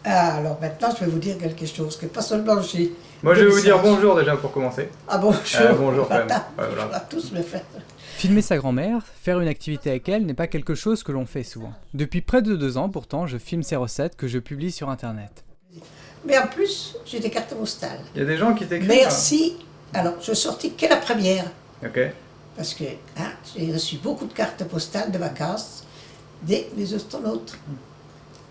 Ah, alors maintenant, je vais vous dire quelque chose, que pas seulement j'ai... Moi, je vais vous dire bonjour déjà pour commencer. Ah bonjour. Bonjour quand même. Voilà. Ouais, voilà. On va tous le faire. Filmer sa grand-mère, faire une activité avec elle n'est pas quelque chose que l'on fait souvent. Depuis près de 2 ans pourtant, je filme ses recettes que je publie sur internet. Mais en plus, j'ai des cartes postales. Il y a des gens qui t'écrivent. Merci. Alors, je sortis que la première. Ok. Parce que j'ai reçu beaucoup de cartes postales de vacances des astronautes.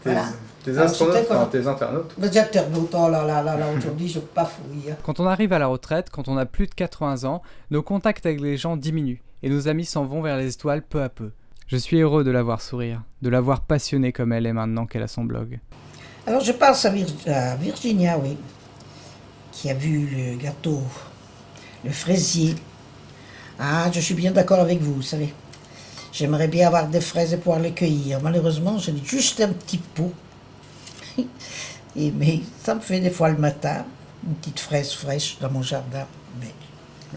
Voilà. Tes Alors, astronautes, c'était enfin comme- tes internautes. Des internautes, oh là là là là, aujourd'hui je bafouille. Quand on arrive à la retraite, quand on a plus de 80 ans, nos contacts avec les gens diminuent et nos amis s'en vont vers les étoiles peu à peu. Je suis heureux de la voir sourire, de la voir passionnée comme elle est maintenant qu'elle a son blog. Alors je pense à Virginia, oui, qui a vu le gâteau, le fraisier. Ah, je suis bien d'accord avec vous, vous savez. J'aimerais bien avoir des fraises et pouvoir les cueillir. Malheureusement, j'ai juste un petit pot. Mais ça me fait des fois le matin, une petite fraise fraîche dans mon jardin. Mais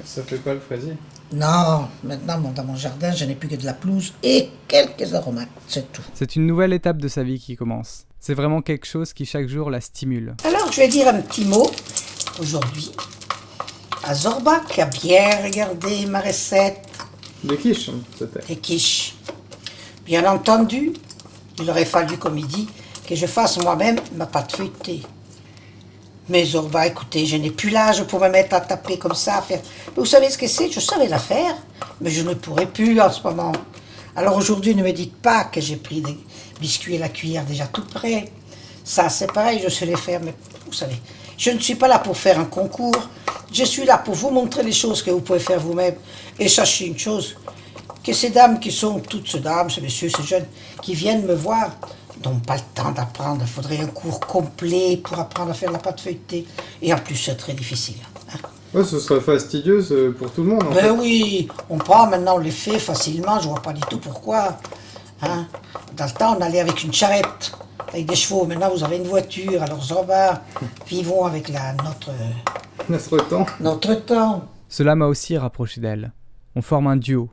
Ça fait pas le fraisier. non, maintenant dans mon jardin, je n'ai plus que de la pelouse et quelques aromates, c'est tout. C'est une nouvelle étape de sa vie qui commence. C'est vraiment quelque chose qui chaque jour la stimule. Alors, je vais dire un petit mot aujourd'hui à Zorba qui a bien regardé ma recette Des quiches, peut-être. des quiches. Bien entendu, il aurait fallu, comme il dit, que je fasse moi-même ma pâte feuilletée. Mais Zorba, écoutez, je n'ai plus l'âge pour me mettre à taper comme ça, à faire... Mais vous savez ce que c'est? Je savais la faire, mais je ne pourrais plus en ce moment. Alors aujourd'hui, ne me dites pas que j'ai pris des biscuits à la cuillère déjà tout prêt. Ça, c'est pareil, je sais les faire, mais vous savez, je ne suis pas là pour faire un concours. Je suis là pour vous montrer les choses que vous pouvez faire vous-même. Et sachez une chose, que ces dames qui sont, toutes ces dames, ces messieurs, ces jeunes, qui viennent me voir, n'ont pas le temps d'apprendre. Il faudrait un cours complet pour apprendre à faire la pâte feuilletée. Et en plus, c'est très difficile. Hein. Ouais, ce serait fastidieux pour tout le monde en fait. Ben oui, on prend maintenant, on les fait facilement, je vois pas du tout pourquoi. Hein. Dans le temps, on allait avec une charrette, avec des chevaux. Maintenant, vous avez une voiture. Alors, Zorba, vivons avec notre temps. Cela m'a aussi rapproché d'elle. On forme un duo.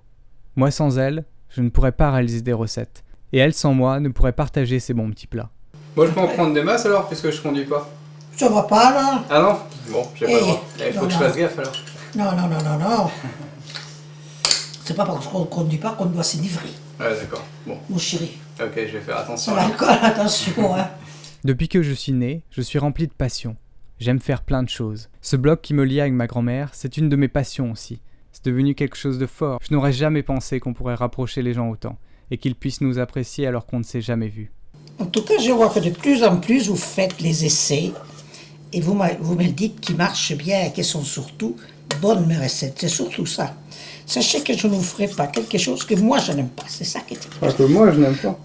Moi sans elle, je ne pourrais pas réaliser des recettes. Et elle sans moi ne pourrait partager ses bons petits plats. Moi, je peux en prendre des masses alors, puisque je conduis pas. Ça va pas, là? Ah non? Bon, j'ai pas le droit. Il faut non, que je non. fasse gaffe alors. Non. C'est pas parce qu'on ne conduit pas qu'on doit s'enivrer, Ouais, d'accord. Bon, mon chéri. ok, je vais faire attention. Sur l'alcool, attention, hein. Depuis que je suis né, je suis rempli de passion. J'aime faire plein de choses. Ce blog qui me lie avec ma grand-mère, c'est une de mes passions aussi. C'est devenu quelque chose de fort. Je n'aurais jamais pensé qu'on pourrait rapprocher les gens autant, et qu'ils puissent nous apprécier alors qu'on ne s'est jamais vus. En tout cas, je vois que de plus en plus, vous faites les essais, et vous me le dites qu'ils marchent bien et qu'ils sont surtout bonnes, mes recettes. C'est surtout ça. Sachez que je ne vous ferai pas quelque chose que moi, je n'aime pas. C'est ça qui est... Parce que moi, je n'aime pas.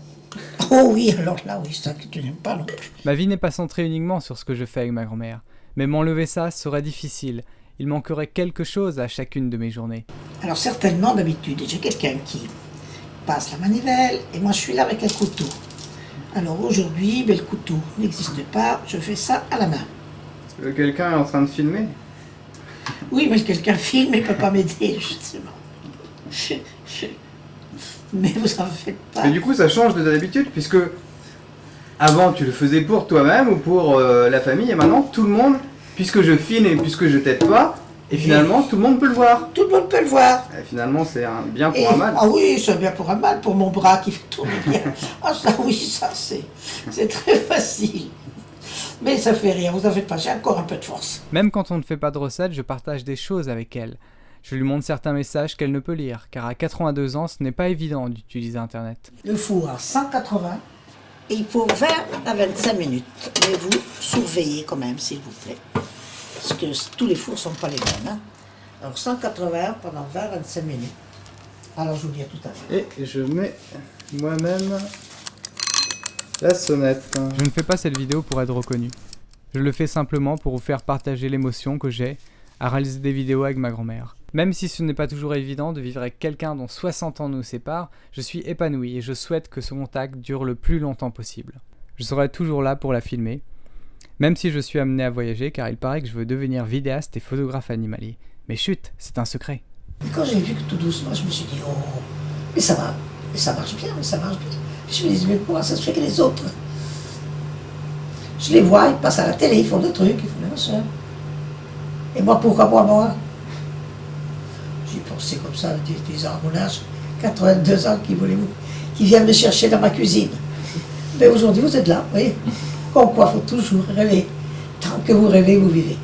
Oh oui, alors là, oui, c'est ça que tu n'aimes pas non plus. Ma vie n'est pas centrée uniquement sur ce que je fais avec ma grand-mère, mais m'enlever ça serait difficile. Il manquerait quelque chose à chacune de mes journées. Alors certainement, d'habitude, j'ai quelqu'un qui passe la manivelle, et moi, je suis là avec un couteau. Alors aujourd'hui, le couteau n'existe pas, je fais ça à la main. Quelqu'un est en train de filmer? Oui, mais quelqu'un filme et ne peut pas m'aider, justement. Mais vous en faites pas. Mais du coup, ça change de d'habitude, puisque avant, tu le faisais pour toi-même ou pour la famille, et maintenant, tout le monde, puisque je filme et puisque je t'aide pas, et finalement, tout le monde peut le voir. Tout le monde peut le voir. Et finalement, c'est un bien pour Et- un mal. Ah oui, c'est bien pour un mal, pour mon bras qui fait tourner bien. Ah ça oui, ça c'est très facile. Mais ça fait rien, vous en faites pas, j'ai encore un peu de force. Même quand on ne fait pas de recettes, je partage des choses avec elle. Je lui montre certains messages qu'elle ne peut lire, car à 82 ans, ce n'est pas évident d'utiliser Internet. Le four à 180, et il faut 20 à 25 minutes. Mais vous surveillez quand même, s'il vous plaît. Parce que tous les fours ne sont pas les mêmes. Hein. Alors 180 pendant 20 à 25 minutes. Alors je vous dis à tout à l'heure. Et je mets moi-même la sonnette. Je ne fais pas cette vidéo pour être reconnu. Je le fais simplement pour vous faire partager l'émotion que j'ai à réaliser des vidéos avec ma grand-mère. Même si ce n'est pas toujours évident de vivre avec quelqu'un dont 60 ans nous séparent, je suis épanoui et je souhaite que ce contact dure le plus longtemps possible. Je serai toujours là pour la filmer, même si je suis amené à voyager car il paraît que je veux devenir vidéaste et photographe animalier. Mais chut, c'est un secret. Et quand j'ai vu que tout doucement, je me suis dit, oh, mais ça va, mais ça marche bien, mais ça marche bien. Je me dis, mais pourquoi ça se fait que les autres? Je les vois, ils passent à la télé, ils font des trucs, ils font des machins. Et moi, pourquoi moi? J'ai pensé comme ça, des ans à mon âge, 82 ans, qui viennent me chercher dans ma cuisine. Mais aujourd'hui, vous êtes là, vous voyez. Comme quoi, il faut toujours rêver. Tant que vous rêvez, vous vivez.